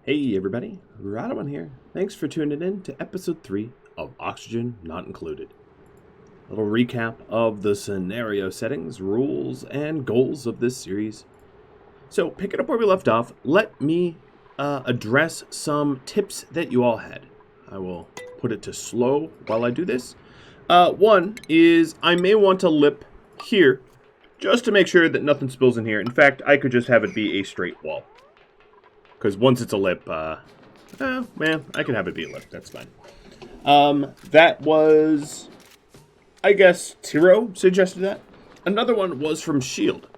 Hey everybody, Radovan here. Thanks for tuning in to episode 3 of Oxygen Not Included. A little recap of the scenario settings, rules, and goals of this series. So, picking up where we left off, let me address some tips that you all had. I will put it to slow while I do this. One is I may want to lip here just to make sure that nothing spills in here. In fact, I could just have it be a straight wall. Because once it's a lip, man, I can have it be a lip. That's fine. That was, I guess, Terra suggested that. Another one was from Shield.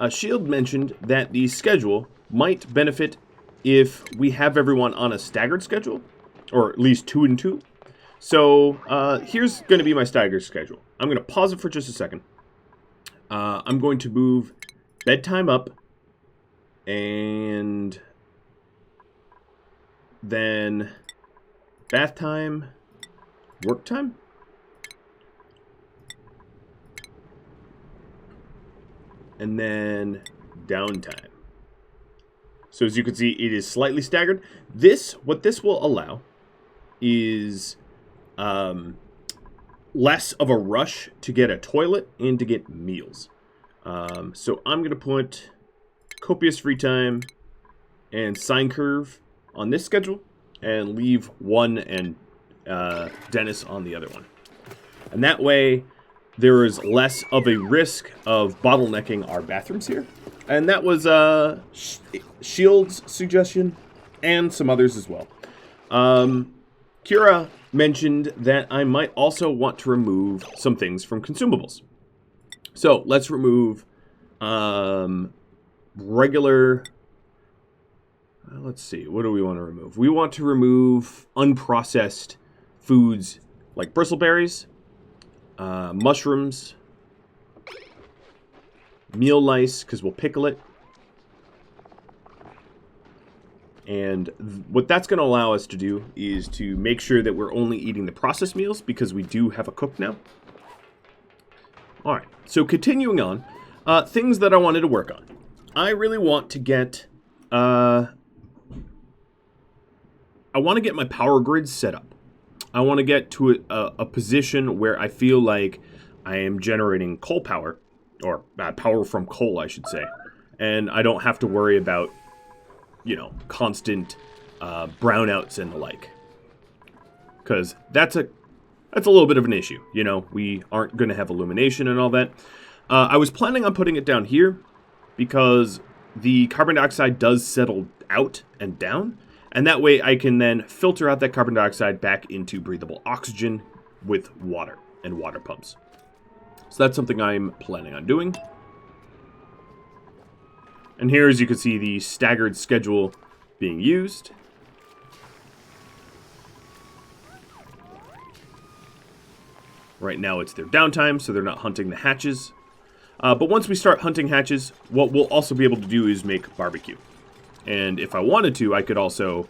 Shield mentioned that the schedule might benefit if we have everyone on a staggered schedule, or at least 2 and 2. So here's going to be my staggered schedule. I'm going to pause it for just a second. I'm going to move bedtime up, and then bath time, work time. And then downtime. So as you can see, it is slightly staggered. What this will allow is less of a rush to get a toilet and to get meals. So I'm going to put copious free time and sine curve on this schedule, and leave one and Dennis on the other one. And that way, there is less of a risk of bottlenecking our bathrooms here. And that was Shield's suggestion, and some others as well. Kira mentioned that I might also want to remove some things from consumables. So let's remove regular... let's see, what do we want to remove? We want to remove unprocessed foods like bristleberries, mushrooms, meal lice, because we'll pickle it. And what that's going to allow us to do is to make sure that we're only eating the processed meals, because we do have a cook now. Alright, so continuing on, things that I wanted to work on. I really want to get... I want to get my power grid set up. I want to get to a position where I feel like I am generating coal power, or power from coal, I should say. And I don't have to worry about, constant brownouts and the like. Because that's a little bit of an issue. We aren't going to have illumination and all that. I was planning on putting it down here because the carbon dioxide does settle out and down. And that way I can then filter out that carbon dioxide back into breathable oxygen with water and water pumps. So that's something I'm planning on doing. And here, as you can see, the staggered schedule being used. Right now it's their downtime, so they're not hunting the hatches. But once we start hunting hatches, what we'll also be able to do is make barbecue. And if I wanted to, I could also,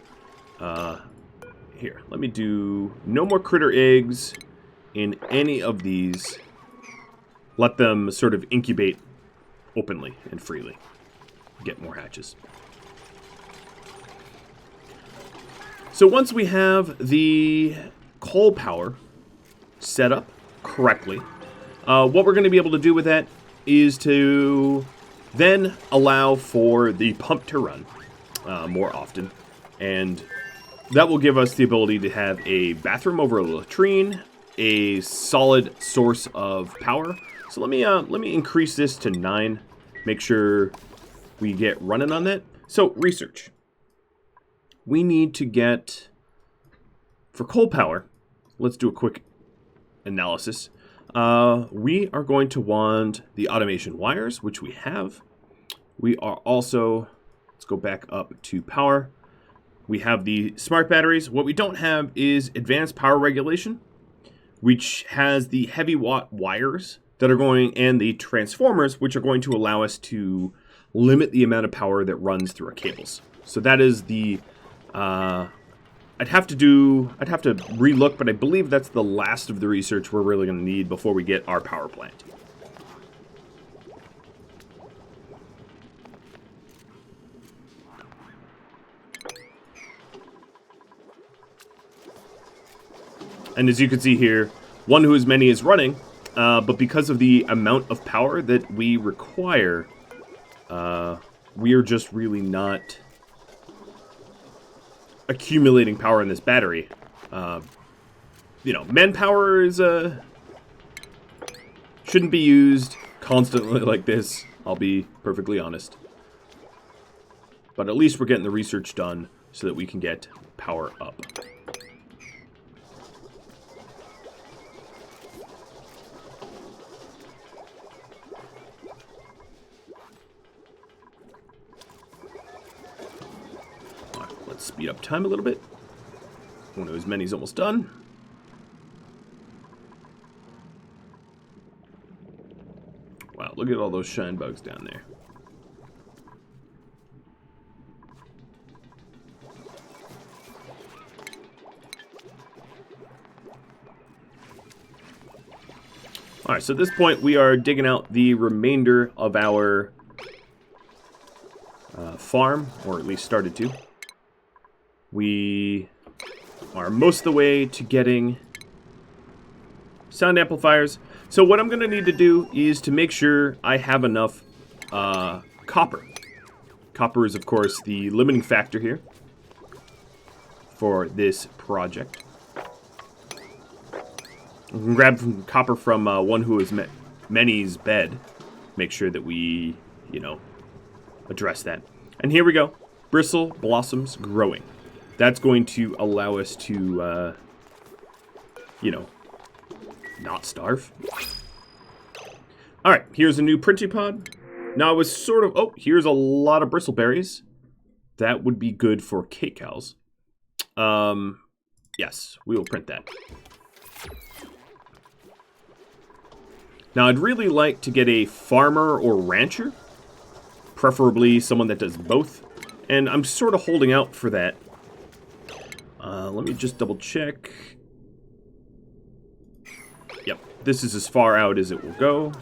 here, let me do no more critter eggs in any of these. Let them sort of incubate openly and freely. Get more hatches. So once we have the coal power set up correctly, what we're going to be able to do with that is to then allow for the pump to run more often, and that will give us the ability to have a bathroom over a latrine, a solid source of power. So let me increase this to 9. Make sure we get running on that. So research. We need to get, for coal power, let's do a quick analysis. We are going to want the automation wires, which we have. We are also, let's go back up to power. We have the smart batteries. What we don't have is advanced power regulation, which has the heavy watt wires that are going, and the transformers, which are going to allow us to limit the amount of power that runs through our cables. So that is the, I'd have to relook, but I believe that's the last of the research we're really going to need before we get our power plant. And as you can see here, one who is many is running, but because of the amount of power that we require, we are just really not accumulating power in this battery. You know, manpower is shouldn't be used constantly like this, I'll be perfectly honest. But at least we're getting the research done so that we can get power up. Let's speed up time a little bit. One of his many's almost done. Wow, look at all those shine bugs down there. Alright, so at this point we are digging out the remainder of our farm, or at least started to. We are most of the way to getting sound amplifiers. So what I'm going to need to do is to make sure I have enough copper. Copper is, of course, the limiting factor here for this project. We can grab some copper from one who is many's bed. Make sure that we, you know, address that. And here we go. Bristle blossoms growing. That's going to allow us to, you know, not starve. Alright, here's a new printing pod. Now I was sort of... Oh, here's a lot of bristleberries. That would be good for cake cows. Yes, we will print that. Now I'd really like to get a farmer or rancher. Preferably someone that does both. And I'm sort of holding out for that. Let me just double check. Yep, this is as far out as it will go.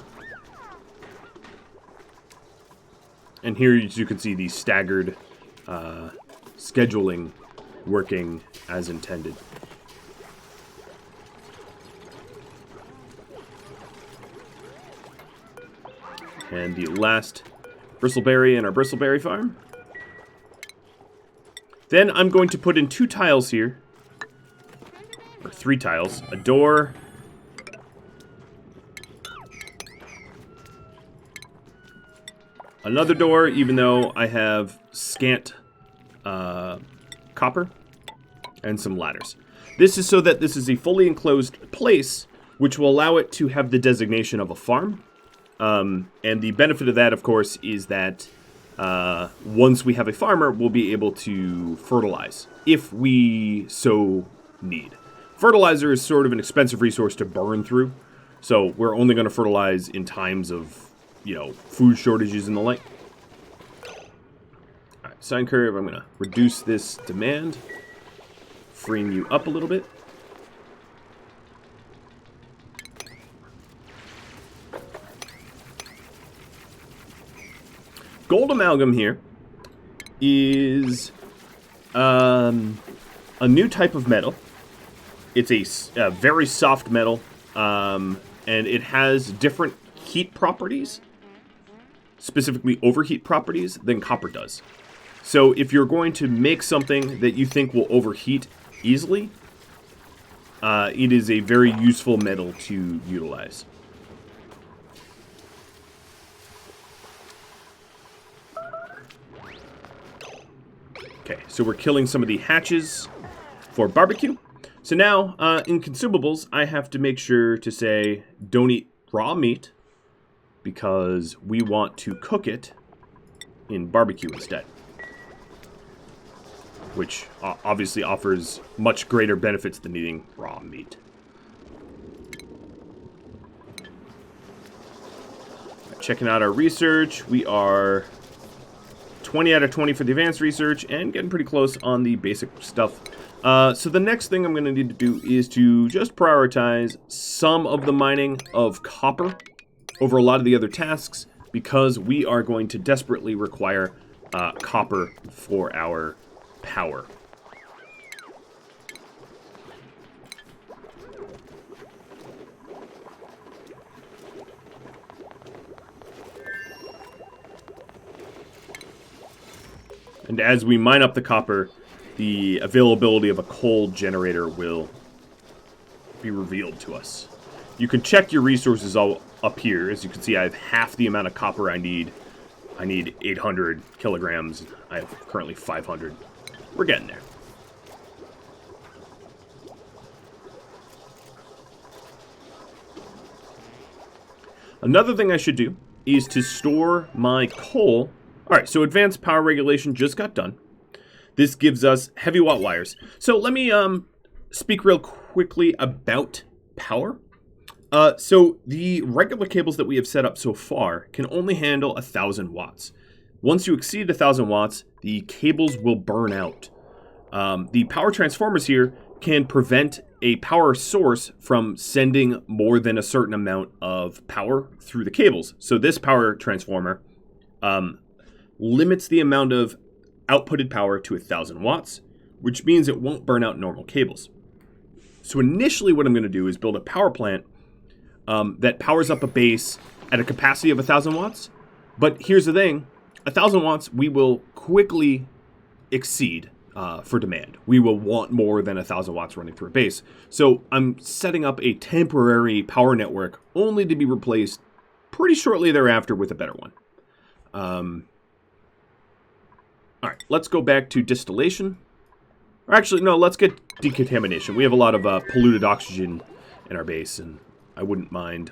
And here, as you can see, the staggered scheduling working as intended. And the last bristleberry in our bristleberry farm. Then I'm going to put in 2 tiles here. Or 3 tiles. A door. Another door, even though I have scant copper. And some ladders. This is so that this is a fully enclosed place, which will allow it to have the designation of a farm. And the benefit of that, of course, is that once we have a farmer, we'll be able to fertilize, if we so need. Fertilizer is sort of an expensive resource to burn through, so we're only going to fertilize in times of, you know, food shortages and the like. Alright, sine curve, I'm going to reduce this demand, freeing you up a little bit. Gold amalgam here is a new type of metal. It's a very soft metal, and it has different heat properties, specifically overheat properties, than copper does. So if you're going to make something that you think will overheat easily, it is a very useful metal to utilize. Okay, so we're killing some of the hatches for barbecue. So now, in consumables, I have to make sure to say, don't eat raw meat, because we want to cook it in barbecue instead. Which obviously offers much greater benefits than eating raw meat. Checking out our research, we are 20 out of 20 for the advanced research, and getting pretty close on the basic stuff. So the next thing I'm going to need to do is to just prioritize some of the mining of copper over a lot of the other tasks, because we are going to desperately require copper for our power. And as we mine up the copper, the availability of a coal generator will be revealed to us. You can check your resources all up here. As you can see, I have half the amount of copper I need. I need 800 kilograms. I have currently 500. We're getting there. Another thing I should do is to store my coal. Alright, so advanced power regulation just got done. This gives us heavy watt wires. So let me speak real quickly about power. So the regular cables that we have set up so far can only handle 1,000 watts. Once you exceed 1,000 watts, the cables will burn out. The power transformers here can prevent a power source from sending more than a certain amount of power through the cables. So this power transformer limits the amount of outputted power to 1,000 watts, which means it won't burn out normal cables. So initially what I'm going to do is build a power plant that powers up a base at a capacity of 1,000 watts. But here's the thing, 1,000 watts we will quickly exceed for demand. We will want more than 1,000 watts running through a base. So I'm setting up a temporary power network only to be replaced pretty shortly thereafter with a better one. All right, let's go back to distillation. Or actually, no, let's get decontamination. We have a lot of polluted oxygen in our base, and I wouldn't mind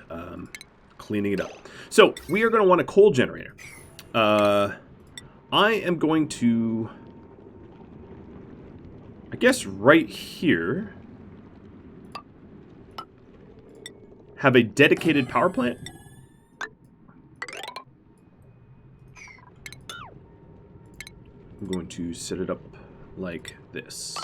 cleaning it up. So we are going to want a coal generator. I am going to, I guess right here, have a dedicated power plant. I'm going to set it up like this.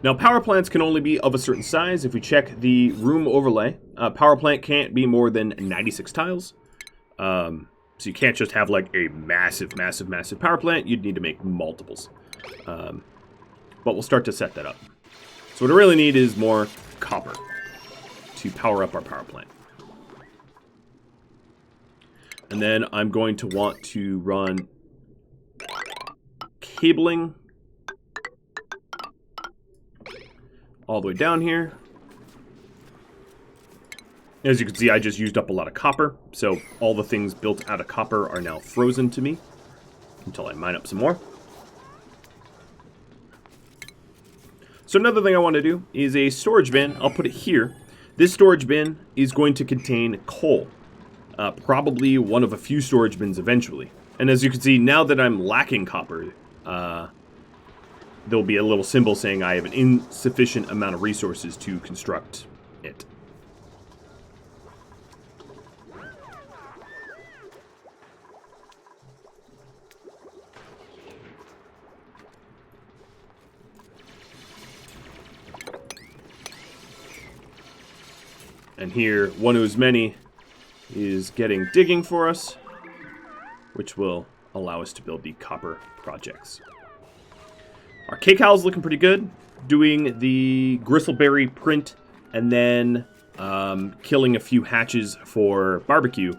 Now, power plants can only be of a certain size. If we check the room overlay, a power plant can't be more than 96 tiles. So you can't just have like a massive power plant. You'd need to make multiples. But we'll start to set that up. So what I really need is more copper to power up our power plant. And then I'm going to want to run cabling all the way down here. As you can see, I just used up a lot of copper, so all the things built out of copper are now frozen to me until I mine up some more. So another thing I want to do is a storage bin. I'll put it here. This storage bin is going to contain coal. Probably one of a few storage bins eventually. And as you can see, now that I'm lacking copper, there'll be a little symbol saying I have an insufficient amount of resources to construct it. And here, one who's many is getting digging for us, which will allow us to build the copper projects. Our cake house is looking pretty good. Doing the gristleberry print and then killing a few hatches for barbecue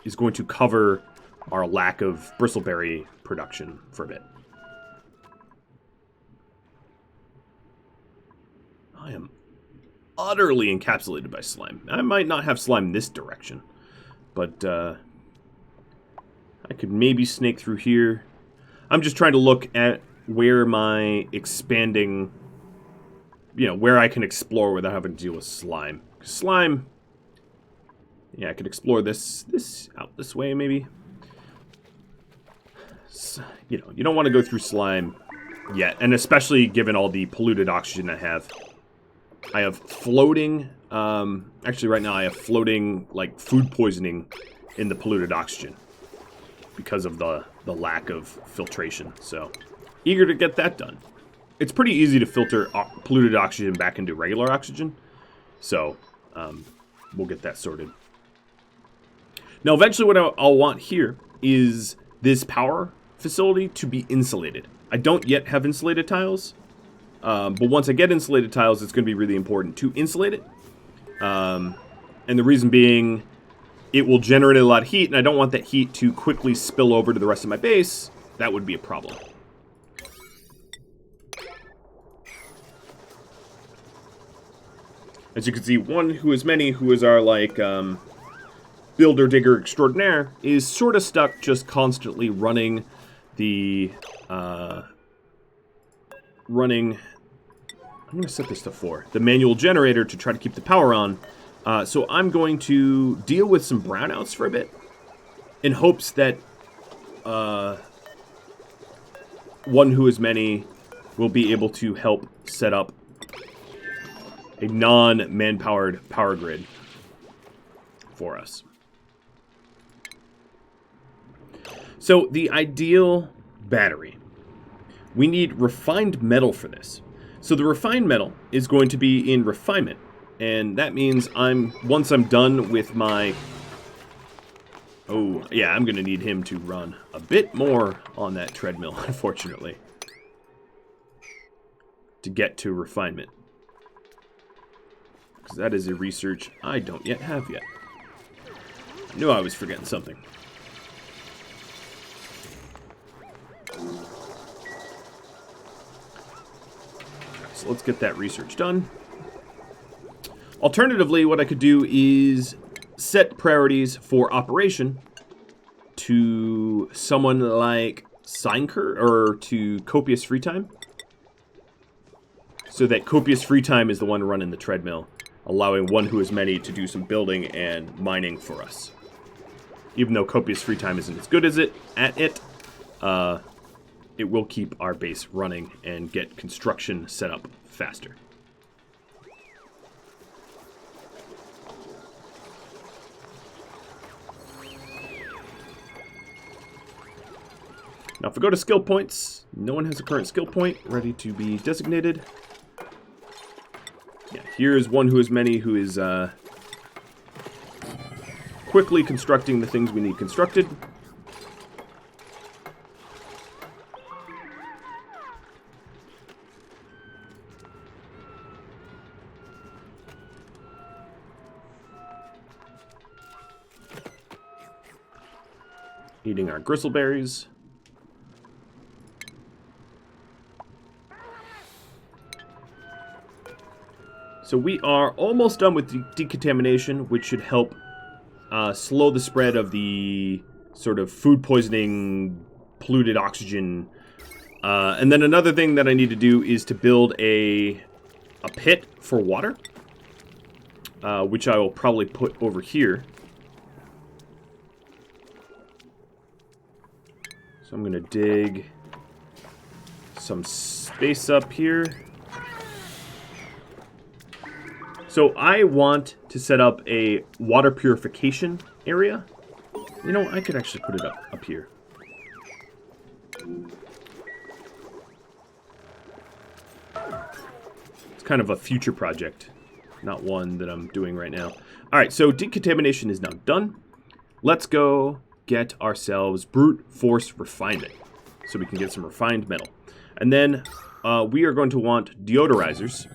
is going to cover our lack of bristleberry production for a bit. I am utterly encapsulated by slime. I might not have slime in this direction, but I could maybe snake through here. I'm just trying to look at where my expanding, where I can explore without having to deal with slime. Slime, yeah, I could explore this out this way maybe. So, you don't want to go through slime yet, and especially given all the polluted oxygen I have. I have floating, actually right now I have floating, like, food poisoning in the polluted oxygen because of the lack of filtration, so eager to get that done. It's pretty easy to filter polluted oxygen back into regular oxygen, so we'll get that sorted. Now, eventually what I'll want here is this power facility to be insulated. I don't yet have insulated tiles. But once I get insulated tiles, it's going to be really important to insulate it. And the reason being, it will generate a lot of heat, and I don't want that heat to quickly spill over to the rest of my base. That would be a problem. As you can see, one who is many, who is our, like, builder digger extraordinaire, is sort of stuck just constantly running the, I'm going to set this to 4. The manual generator to try to keep the power on. So I'm going to deal with some brownouts for a bit in hopes that one who is many will be able to help set up a non-man-powered power grid for us. So the ideal battery. We need refined metal for this. So the refined metal is going to be in refinement. And that means once I'm done with my... Oh, yeah, I'm going to need him to run a bit more on that treadmill, unfortunately, to get to refinement. Because that is a research I don't yet have yet. I knew I was forgetting something. So let's get that research done. Alternatively, what I could do is set priorities for operation to someone like Seinker, or to Copious Free Time. So that Copious Free Time is the one running the treadmill, allowing one who is many to do some building and mining for us. Even though Copious Free Time isn't as good as it will keep our base running and get construction set up faster. Now if we go to skill points, no one has a current skill point ready to be designated. Yeah, here's one who is many, who is quickly constructing the things we need constructed. Eating our gristleberries. So we are almost done with decontamination, which should help slow the spread of the sort of food poisoning, polluted oxygen. And then another thing that I need to do is to build a pit for water, which I will probably put over here. So I'm going to dig some space up here. So I want to set up a water purification area. You know, I could actually put it up here. It's kind of a future project, not one that I'm doing right now. All right, so decontamination is now done. Let's go get ourselves brute force refinement so we can get some refined metal. And then we are going to want deodorizers.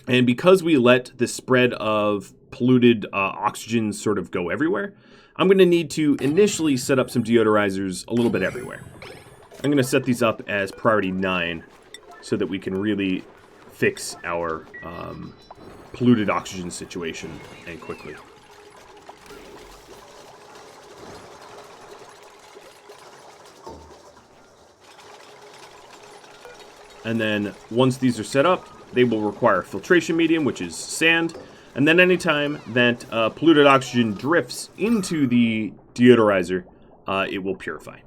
And because we let the spread of polluted oxygen sort of go everywhere, I'm going to need to initially set up some deodorizers a little bit everywhere. I'm going to set these up as priority 9 so that we can really fix our polluted oxygen situation, and quickly. And then once these are set up, they will require a filtration medium, which is sand. And then anytime that polluted oxygen drifts into the deodorizer, it will purify.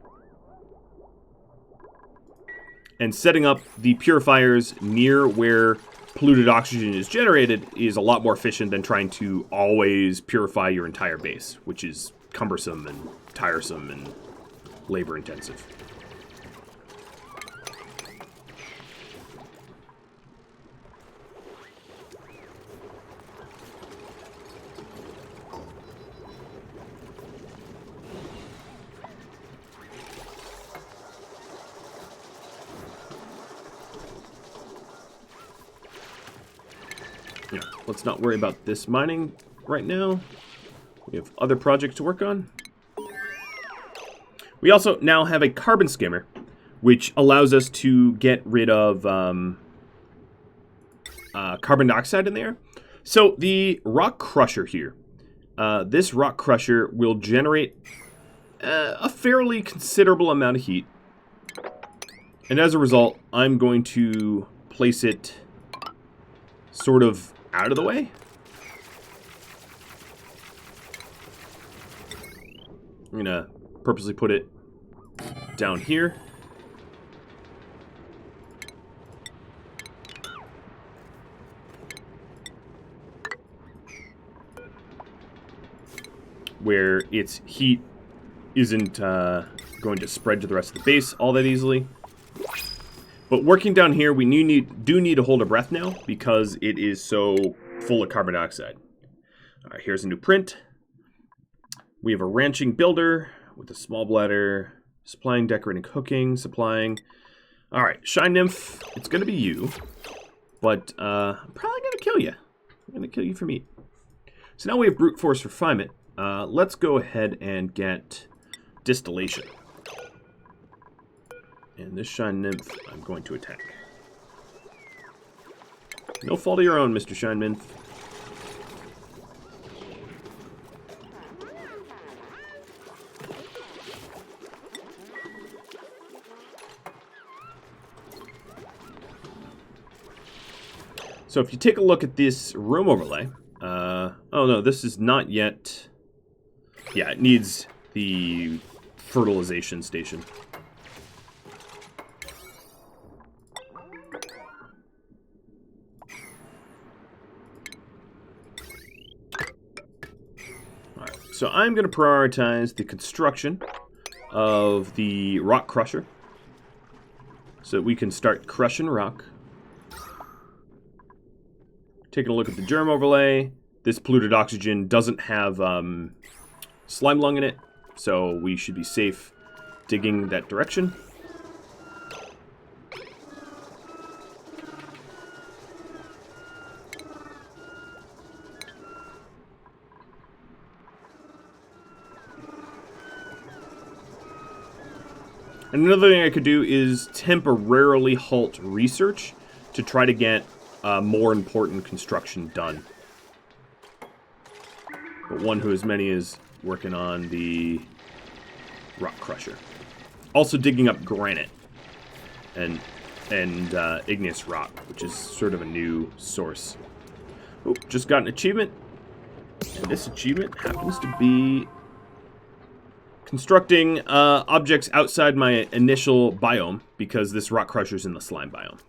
And setting up the purifiers near where polluted oxygen is generated is a lot more efficient than trying to always purify your entire base, which is cumbersome and tiresome and labor intensive. Yeah, let's not worry about this mining right now. We have other projects to work on. We also now have a carbon skimmer, which allows us to get rid of carbon dioxide in the air. So the rock crusher here, this rock crusher will generate a fairly considerable amount of heat. And as a result, I'm going to place it sort of out of the way. I'm going to purposely put it down here. Where its heat isn't going to spread to the rest of the base all that easily. But working down here, we do need to hold our breath now because it is so full of carbon dioxide. All right, here's a new print. We have a ranching builder with a small bladder, supplying, decorating, cooking, supplying. All right, Shine Nymph, it's going to be you, but I'm probably going to kill you. I'm going to kill you for meat. So now we have brute force refinement. Let's go ahead and get distillation. And this Shine Nymph, I'm going to attack. No fault of your own, Mr. Shine Nymph. So if you take a look at this room overlay, oh no, this is not yet. Yeah, it needs the fertilization station. Alright, so I'm going to prioritize the construction of the rock crusher so that we can start crushing rock. Taking a look at the germ overlay, this polluted oxygen doesn't have slime lung in it, so we should be safe digging that direction. And another thing I could do is temporarily halt research to try to get more important construction done. But one who as many is working on the rock crusher. Also digging up granite and igneous rock, which is sort of a new source. Oh, just got an achievement. And this achievement happens to be constructing objects outside my initial biome because this rock crusher's in the slime biome.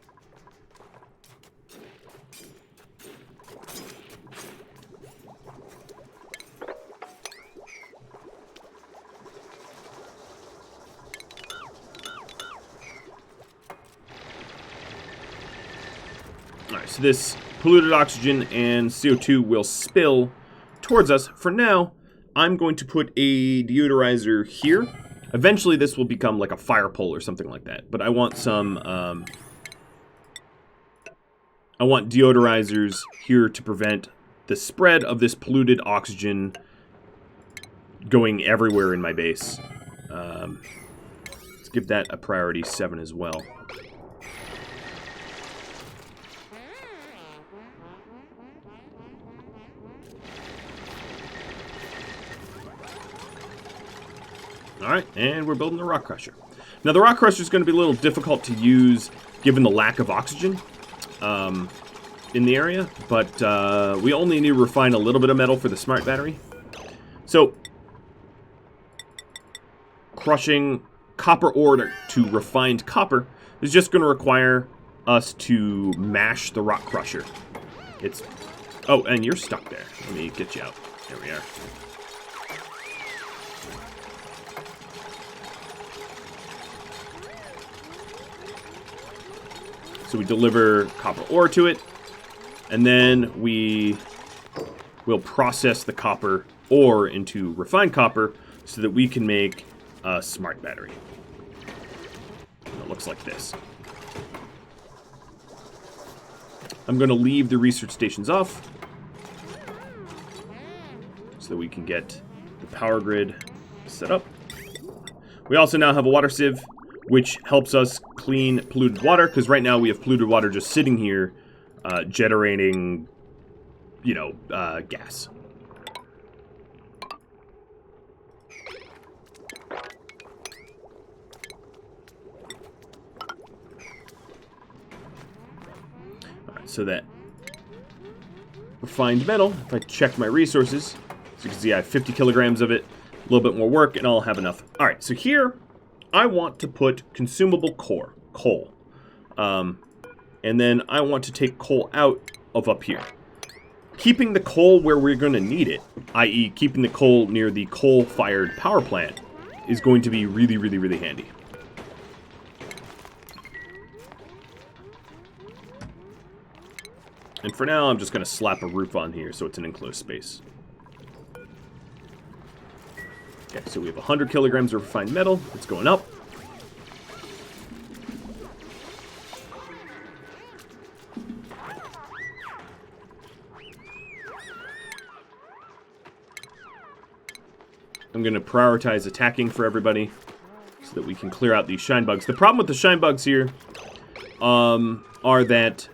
Alright, so this polluted oxygen and CO2 will spill towards us. For now, I'm going to put a deodorizer here. Eventually, this will become like a fire pole or something like that. But I want some, I want deodorizers here to prevent the spread of this polluted oxygen going everywhere in my base. Let's give that a priority 7 as well. Alright, and we're building the rock crusher. Now the rock crusher is going to be a little difficult to use given the lack of oxygen in the area, but we only need to refine a little bit of metal for the smart battery. So, crushing copper ore to refined copper is just going to require us to mash the rock crusher. It's... Oh, and you're stuck there. Let me get you out. There we are. So we deliver copper ore to it, and then we will process the copper ore into refined copper so that we can make a smart battery. And it looks like this. I'm going to leave the research stations off so that we can get the power grid set up. We also now have a water sieve, which helps us clean polluted water, because right now we have polluted water just sitting here, generating, gas. Alright, so that refined metal, if I check my resources, so you can see I have 50 kilograms of it, a little bit more work, and I'll have enough. Alright, so here, I want to put consumable coal. And then I want to take coal out of up here. Keeping the coal where we're going to need it, i.e. keeping the coal near the coal-fired power plant, is going to be really, really, really handy. And for now, I'm just going to slap a roof on here so it's an enclosed space. Okay, so we have 100 kilograms of refined metal. It's going up. I'm going to prioritize attacking for everybody so that we can clear out these shine bugs. The problem with the shine bugs here are that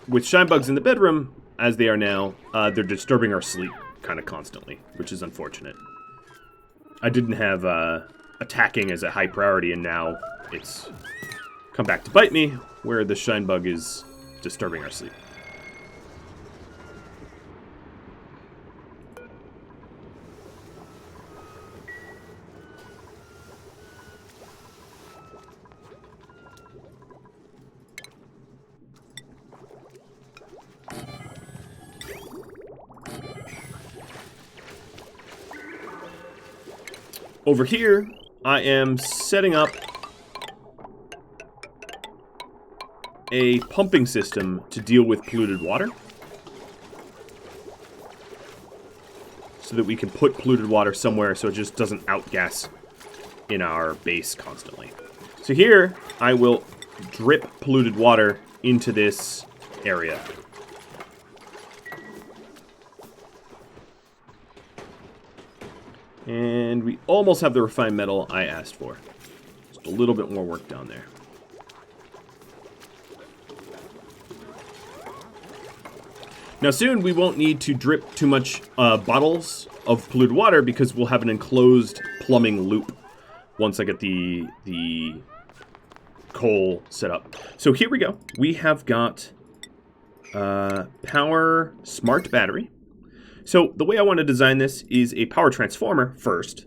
with shine bugs in the bedroom, as they are now, they're disturbing our sleep kind of constantly, which is unfortunate. I didn't have attacking as a high priority, and now it's come back to bite me, where the shine bug is disturbing our sleep. Over here, I am setting up a pumping system to deal with polluted water, so that we can put polluted water somewhere so it just doesn't outgas in our base constantly. So here, I will drip polluted water into this area. And we almost have the refined metal I asked for. Just a little bit more work down there. Now soon we won't need to drip too much bottles of polluted water, because we'll have an enclosed plumbing loop once I get the coal set up. So here we go. We have got power smart battery. So the way I want to design this is a power transformer first,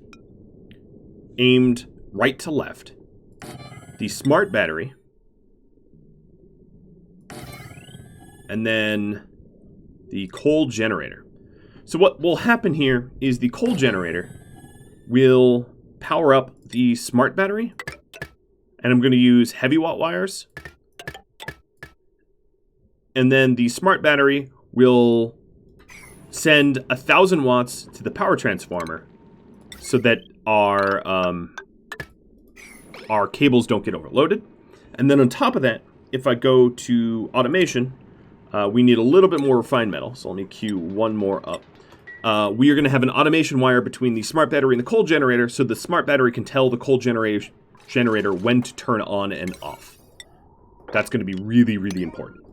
aimed right to left. The smart battery. And then the coal generator. So what will happen here is the coal generator will power up the smart battery. And I'm going to use heavy watt wires. And then the smart battery will send 1,000 watts to the power transformer so that our cables don't get overloaded. And then on top of that, if I go to automation, we need a little bit more refined metal, so I'll need queue one more up. We are going to have an automation wire between the smart battery and the coal generator, so the smart battery can tell the coal generator when to turn on and off. That's going to be really, really important,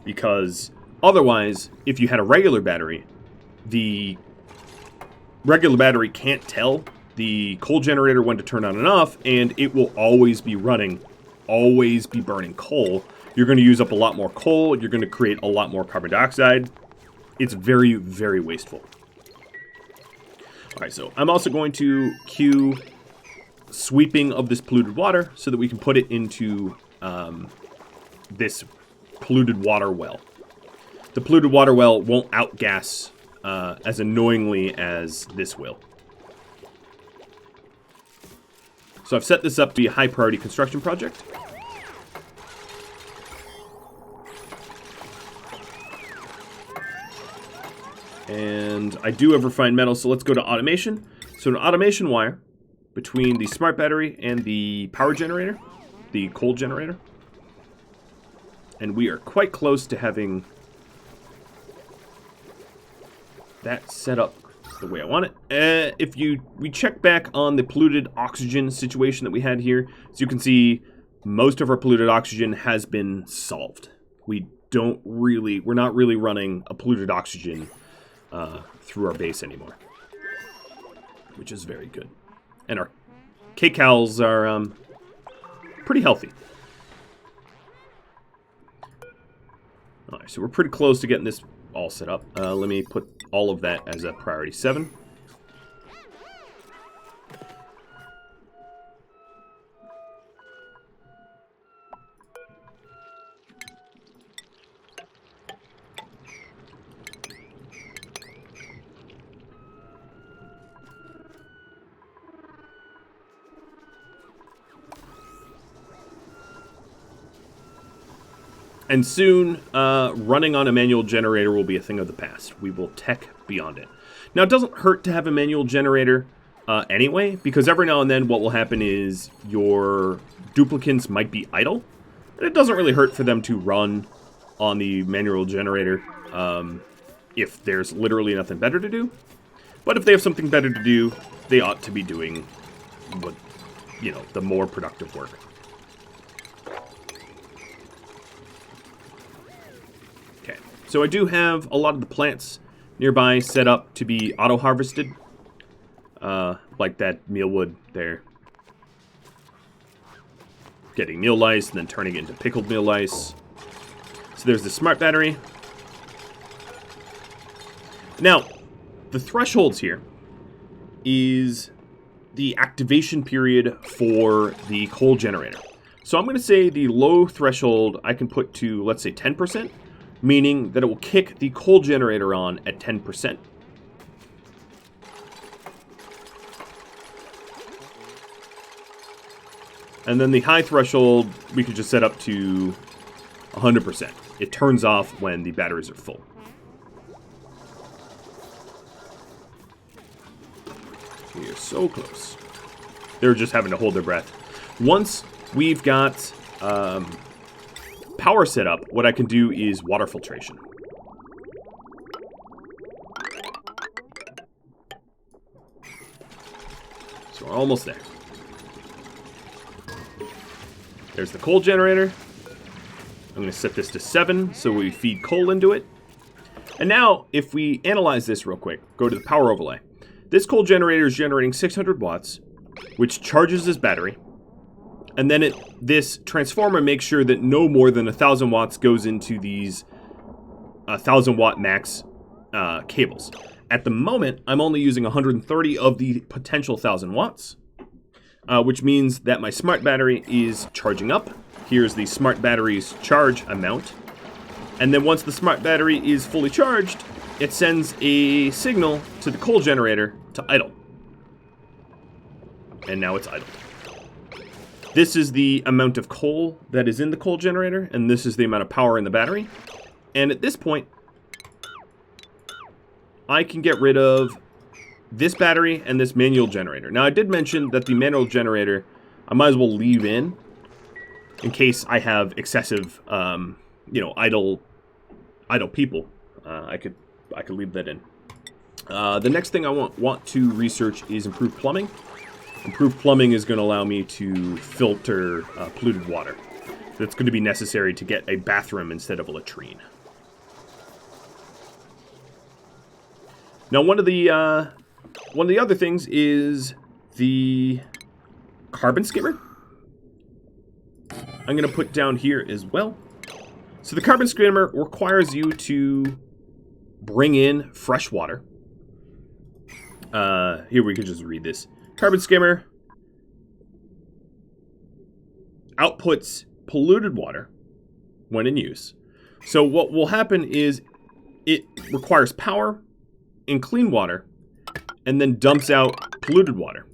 because otherwise, if you had a regular battery, the regular battery can't tell the coal generator when to turn on and off, and it will always be running, always be burning coal. You're going to use up a lot more coal. You're going to create a lot more carbon dioxide. It's very, very wasteful. All right, so I'm also going to queue sweeping of this polluted water so that we can put it into this polluted water well. The polluted water well won't outgas as annoyingly as this will. So I've set this up to be a high priority construction project. And I do have refined metal, so let's go to automation. So an automation wire between the smart battery and the power generator, the coal generator. And we are quite close to having that set up the way I want it. We check back on the polluted oxygen situation that we had here, so you can see most of our polluted oxygen has been solved. We're not really running a polluted oxygen through our base anymore, which is very good. And our kcals are pretty healthy. Alright, so we're pretty close to getting this all set up. Let me put all of that as a priority 7. And soon, running on a manual generator will be a thing of the past. We will tech beyond it. Now, it doesn't hurt to have a manual generator anyway, because every now and then what will happen is your duplicants might be idle. And it doesn't really hurt for them to run on the manual generator if there's literally nothing better to do. But if they have something better to do, they ought to be doing what, the more productive work. So I do have a lot of the plants nearby set up to be auto-harvested, like that mealwood there. Getting meal lice and then turning it into pickled meal lice. So there's the smart battery. Now, the thresholds here is the activation period for the coal generator. So I'm going to say the low threshold I can put to, let's say, 10%. Meaning that it will kick the coal generator on at 10%. And then the high threshold, we could just set up to 100%. It turns off when the batteries are full. We are so close. They're just having to hold their breath. Once we've got power set up, what I can do is water filtration. So we're almost there. There's the coal generator. I'm going to set this to 7 so we feed coal into it. And now, if we analyze this real quick, go to the power overlay. This coal generator is generating 600 watts, which charges this battery. And then this transformer makes sure that no more than 1,000 watts goes into these 1,000 watt max cables. At the moment, I'm only using 130 of the potential 1,000 watts, which means that my smart battery is charging up. Here's the smart battery's charge amount. And then once the smart battery is fully charged, it sends a signal to the coal generator to idle. And now it's idle. This is the amount of coal that is in the coal generator, and this is the amount of power in the battery. And at this point, I can get rid of this battery and this manual generator. Now, I did mention that the manual generator, I might as well leave in case I have excessive, idle people. I could leave that in. The next thing I want to research is improved plumbing. Improved plumbing is going to allow me to filter polluted water. That's going to be necessary to get a bathroom instead of a latrine. Now, one of the other things is the carbon skimmer. I'm going to put down here as well. So the carbon skimmer requires you to bring in fresh water. Here we can just read this. Carbon skimmer outputs polluted water when in use. So what will happen is it requires power and clean water and then dumps out polluted water.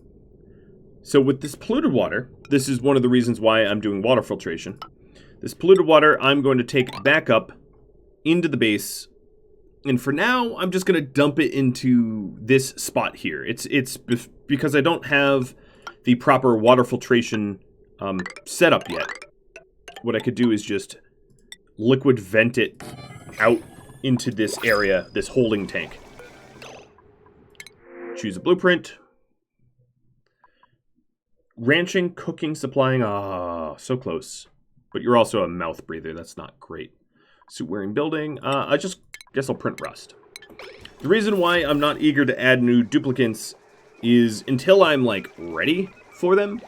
So with this polluted water, this is one of the reasons why I'm doing water filtration. This polluted water I'm going to take back up into the base. And for now, I'm just going to dump it into this spot here. It's because I don't have the proper water filtration set up yet. What I could do is just liquid vent it out into this area, this holding tank. Choose a blueprint. Ranching, cooking, supplying. Ah, so close. But you're also a mouth breather. That's not great. Suit wearing building. I just guess I'll print rust. The reason why I'm not eager to add new duplicates is until I'm, like, ready for them,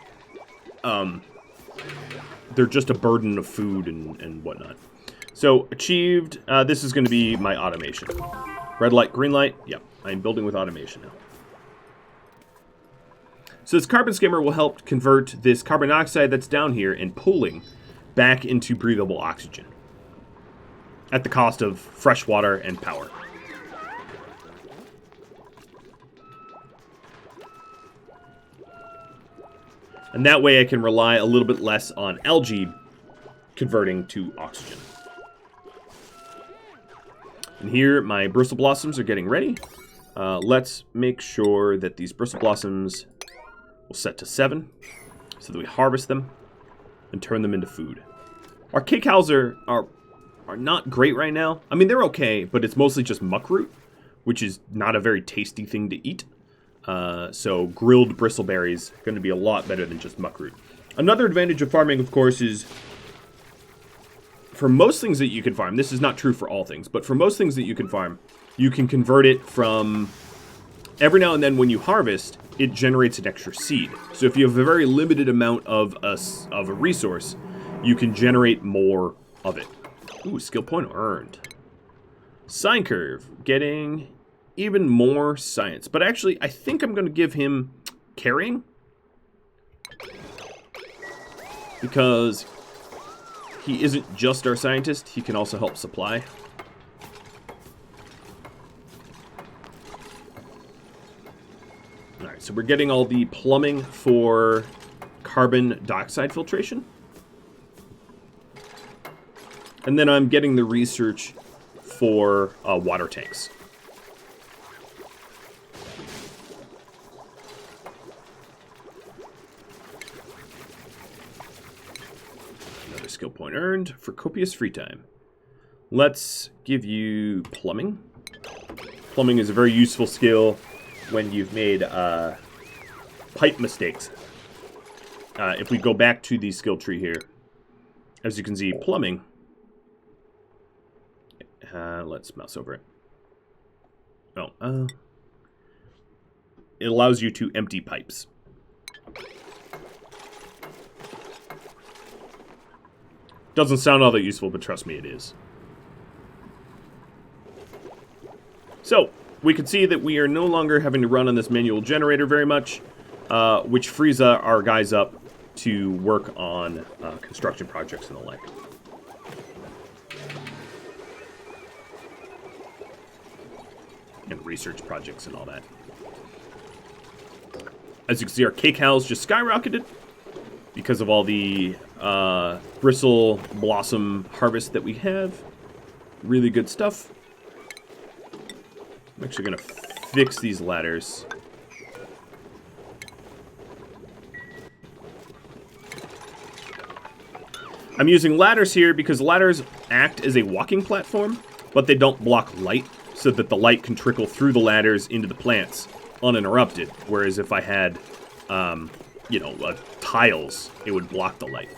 they're just a burden of food and whatnot. So, achieved. This is going to be my automation. Red light, green light. Yep, I'm building with automation now. So this carbon skimmer will help convert this carbon dioxide that's down here and pooling back into breathable oxygen at the cost of fresh water and power. And that way I can rely a little bit less on algae converting to oxygen. And here my bristle blossoms are getting ready. Let's make sure that these bristle blossoms will set to 7 so that we harvest them and turn them into food. Our cake cows are not great right now. I mean, they're okay, but it's mostly just muckroot, which is not a very tasty thing to eat. So grilled bristleberries are going to be a lot better than just muckroot. Another advantage of farming, of course, is for most things that you can farm, this is not true for all things, but for most things that you can farm, you can convert it from every now and then when you harvest, it generates an extra seed. So if you have a very limited amount of a resource, you can generate more of it. Ooh, skill point earned. Sine curve, getting even more science. But actually, I think I'm going to give him carrying. Because he isn't just our scientist, he can also help supply. Alright, so we're getting all the plumbing for carbon dioxide filtration. And then I'm getting the research for water tanks. Another skill point earned for copious free time. Let's give you plumbing. Plumbing is a very useful skill when you've made pipe mistakes. If we go back to the skill tree here, as you can see, plumbing. Let's mouse over it. Oh, it allows you to empty pipes. Doesn't sound all that useful, but trust me, it is. So, we can see that we are no longer having to run on this manual generator very much, which frees our guys up to work on construction projects and the like. And research projects and all that. As you can see, our cake house just skyrocketed because of all the bristle blossom harvest that we have. Really good stuff. I'm actually going to fix these ladders. I'm using ladders here because ladders act as a walking platform, but they don't block light, so that the light can trickle through the ladders into the plants uninterrupted. Whereas if I had, tiles, it would block the light.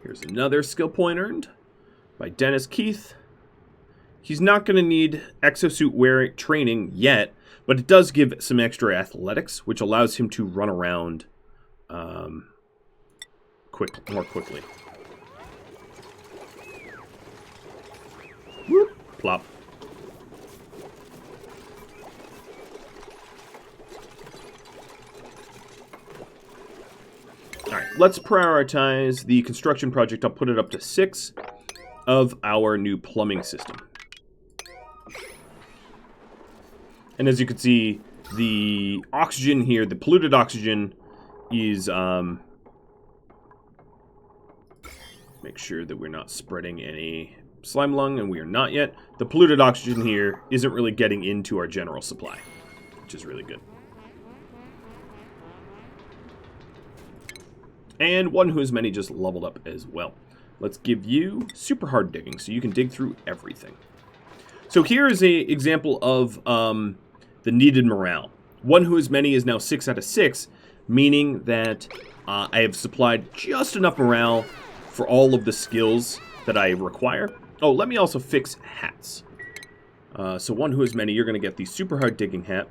Here's another skill point earned by Dennis Keith. He's not going to need exosuit wearing training yet, but it does give some extra athletics, which allows him to run around more quickly. Whoop, plop. Alright, let's prioritize the construction project. I'll put it up to 6 of our new plumbing system. And as you can see, the oxygen here, the polluted oxygen, is, make sure that we're not spreading any slime lung, and we are not yet. The polluted oxygen here isn't really getting into our general supply, which is really good. And one who's many just leveled up as well. Let's give you super hard digging, so you can dig through everything. So here is an example of the the needed morale. One who is many is now 6 out of 6, meaning that I have supplied just enough morale for all of the skills that I require. Oh, let me also fix hats. So one who is many, you're going to get the super hard digging hat.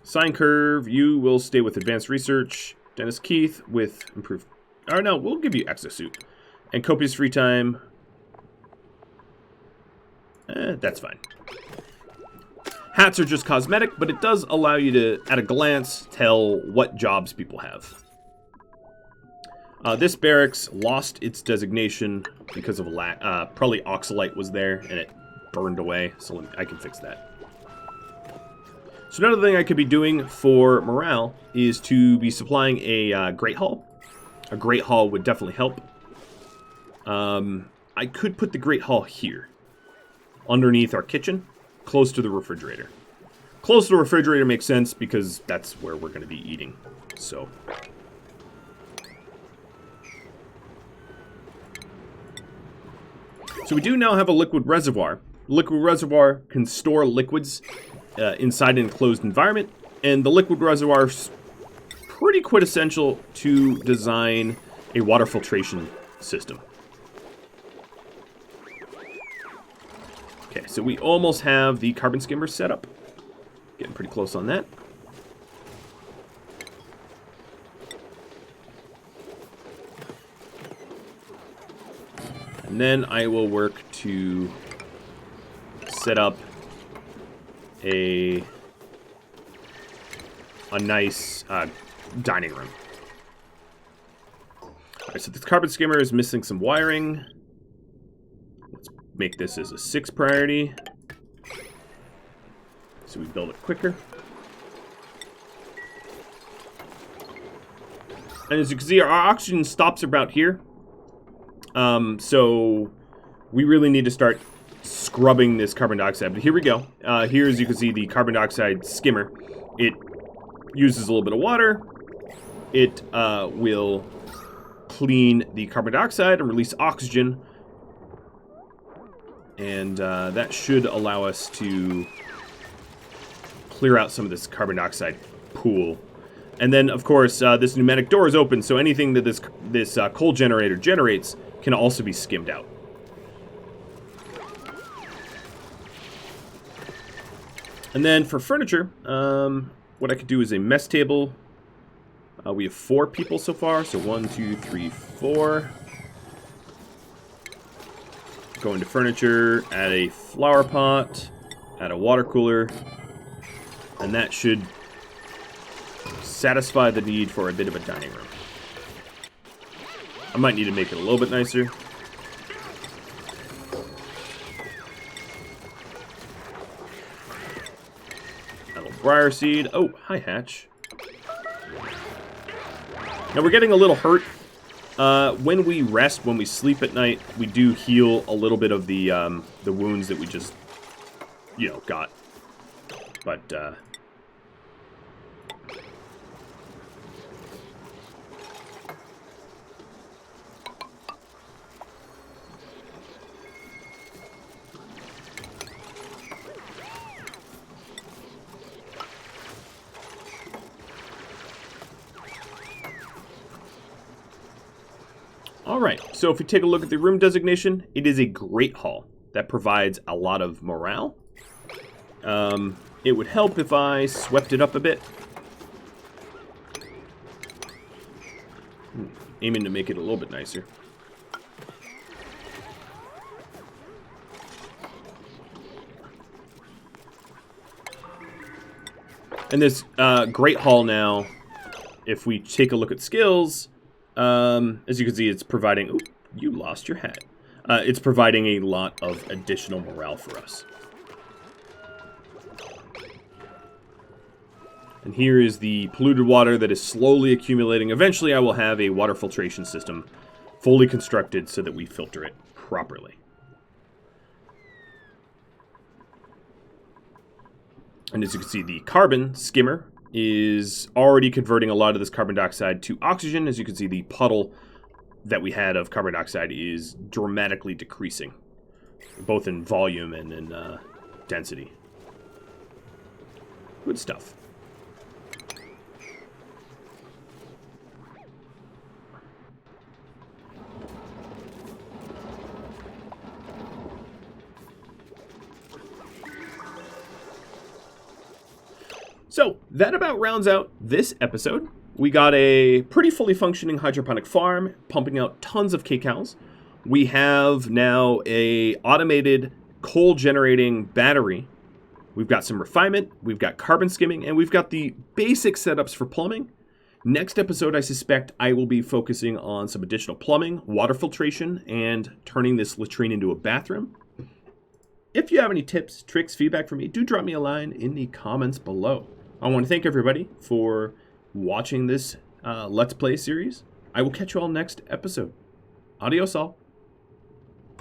Sine curve, you will stay with advanced research. Dennis Keith with improved... Oh no, we'll give you exosuit. And copious free time. That's fine. Hats are just cosmetic, but it does allow you to, at a glance, tell what jobs people have. This barracks lost its designation because of a probably oxalite was there, and it burned away, so I can fix that. So another thing I could be doing for morale is to be supplying a Great Hall. A Great Hall would definitely help. I could put the Great Hall here, underneath our kitchen, close to the refrigerator. Close to the refrigerator makes sense because that's where we're going to be eating. So we do now have a liquid reservoir. Liquid reservoir can store liquids inside an enclosed environment, and the liquid reservoir is pretty quintessential to design a water filtration system. Okay, so we almost have the carbon skimmer set up. Getting pretty close on that. And then I will work to set up a nice dining room. Alright, so this carbon skimmer is missing some wiring. Let's make this as a 6 priority, so we build it quicker. And as you can see, our oxygen stops about here. So we really need to start scrubbing this carbon dioxide. But here we go. Here, as you can see, the carbon dioxide skimmer. It uses a little bit of water. It will clean the carbon dioxide and release oxygen. And that should allow us to clear out some of this carbon dioxide pool. And then, of course, this pneumatic door is open, so anything that this coal generator generates can also be skimmed out. And then for furniture, what I could do is a mess table. We have 4 people so far, so 1, 2, 3, 4. Go into furniture, add a flower pot, add a water cooler, and that should satisfy the need for a bit of a dining room. I might need to make it a little bit nicer. A little briar seed. Oh, hi, Hatch. Now we're getting a little hurt. When we rest, when we sleep at night, we do heal a little bit of the wounds that we just, got. But Alright, so if we take a look at the room designation, it is a Great Hall. That provides a lot of morale. It would help if I swept it up a bit. Aiming to make it a little bit nicer. And this Great Hall now, if we take a look at skills, as you can see, it's providing... Ooh, you lost your hat. It's providing a lot of additional morale for us. And here is the polluted water that is slowly accumulating. Eventually, I will have a water filtration system fully constructed so that we filter it properly. And as you can see, the carbon skimmer is already converting a lot of this carbon dioxide to oxygen. As you can see, the puddle that we had of carbon dioxide is dramatically decreasing, both in volume and in density. Good stuff. So, that about rounds out this episode. We got a pretty fully functioning hydroponic farm, pumping out tons of kcals. We have now a automated coal generating battery. We've got some refinement, we've got carbon skimming, and we've got the basic setups for plumbing. Next episode, I suspect I will be focusing on some additional plumbing, water filtration, and turning this latrine into a bathroom. If you have any tips, tricks, feedback for me, do drop me a line in the comments below. I want to thank everybody for watching this Let's Play series. I will catch you all next episode. Adios all.